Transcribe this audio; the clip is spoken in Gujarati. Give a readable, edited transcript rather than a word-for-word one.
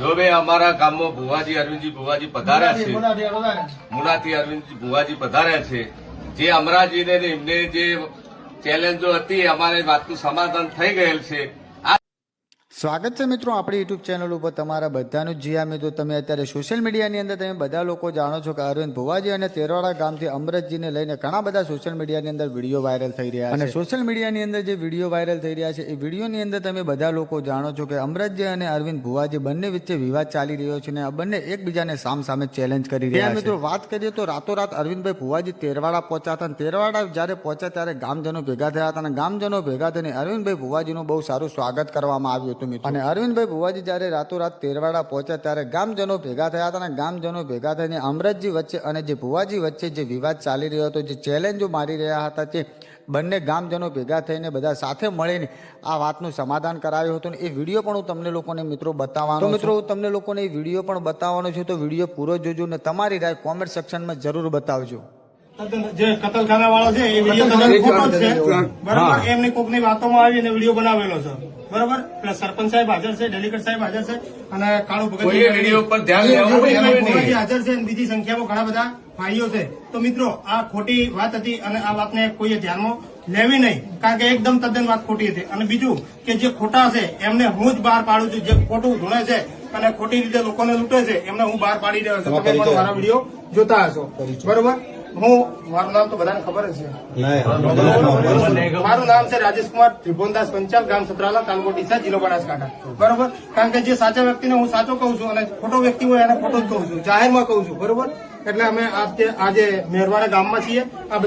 જો ભાઈ અમારા ગામમાં ભુવાજી અરવિંદજી ભુવાજી પધાર્યા છે, મુનાથી અરવિંદજી ભુવાજી પધાર્યા છે. જે અમરાજીને ને એમને જે ચેલેન્જો હતી અમારે વાતનું સમાધાન થઈ ગયેલ છે. સ્વાગત છે મિત્રો આપણી યુટ્યુબ ચેનલ ઉપર તમારા બધાનું. જી આ મિત્રો તમે અત્યારે સોશિયલ મીડિયાની અંદર તમે બધા લોકો જાણો છો કે અરવિંદ ભુવાજી અને તેરવાડા ગામથી અમરતજીને લઈને ઘણા બધા સોશિયલ મીડિયાની અંદર વિડીયો વાયરલ થઈ રહ્યા છે. અને સોશિયલ મીડિયાની અંદર જે વિડીયો વાયરલ થઈ રહ્યા છે એ વિડીયોની અંદર તમે બધા લોકો જાણો છો કે અમરતજી અને અરવિંદ ભુવાજી બંને વચ્ચે વિવાદ ચાલી રહ્યો છે અને આ બંને એકબીજાને સામે ચેલેન્જ કરી રહ્યા છે. મિત્રો વાત કરીએ તો રાતોરાત અરવિંદભાઈ ભુવાજી તેરવાડા પહોંચ્યા હતા. તેરવાડા જ્યારે પહોંચ્યા ત્યારે ગામજનો ભેગા થયા હતા અને ગામજનો ભેગા થઈને અરવિંદભાઈ ભુવાજીનું બહુ સારું સ્વાગત કરવામાં આવ્યું હતું. અને અરવિંદભાઈ ભુવાજી જ્યારે રાતોરાત તેરવાડા પહોંચ્યા ત્યારે ગામજનો ભેગા થયા હતા અને ગામજનો ભેગા થઈને અમરતજી વચ્ચે અને જે ભુવાજી વચ્ચે જે વિવાદ ચાલી રહ્યો હતો, જે ચેલેન્જો મારી રહ્યા હતા, તે બંને ગામજનો ભેગા થઈને બધા સાથે મળીને આ વાતનું સમાધાન કરાવ્યું હતું. એ વિડીયો પણ હું તમને લોકોને મિત્રો બતાવવાનો છું. મિત્રો હું તમને લોકોને એ વિડીયો પણ બતાવવાનો છું, તો વિડીયો પૂરો જોજો અને તમારી રાય કોમેન્ટ સેક્શનમાં જરૂર બતાવજો. જે કતલખાના વાળો છે એ વિડીયો ખોટો છે, બરાબર. એમની કોકની વાતોમાં આવીને વિડીયો બનાવેલો છે, બરાબર. એટલે સરપંચ સાહેબ હાજર છે, ડેલીગેટ સાહેબ હાજર છે અને કાળુ ભગત વિડીયો પર ધ્યાન હાજર છે. બીજી સંખ્યામાં ઘણા બધા ભાઈઓ છે. તો મિત્રો આ ખોટી વાત હતી અને આ વાતને કોઈએ ધ્યાનમાં લેવી નહીં, કારણ કે એકદમ તદ્દન વાત ખોટી હતી. અને બીજું કે જે ખોટા છે એમને હું જ બહાર પાડું છું. જે ખોટું ધૂણે છે અને ખોટી રીતે લોકોને લૂંટે છે એમને હું બહાર પાડી રહ્યો છું. તમે પણ મારા વિડીયો જોતા હશો, બરોબર. મારું નામ તો બધાને ખબર જ છે. મારું નામ છે રાજેશ કુમાર ત્રિભુવનદાસ પંચાલ, ગામ સતરાલા, તાલુકો ડીસા, જિલ્લો બનાસકાંઠા, બરોબર. કારણ કે જે સાચા વ્યક્તિને હું સાચો કહું છું અને ખોટો વ્યક્તિ હોય એને ખોટો જ કહું છું, જાહેરમાં કહું છું, બરોબર. એટલે અમે આજે મહેરવાડા ગામમાં છીએ. આ બધા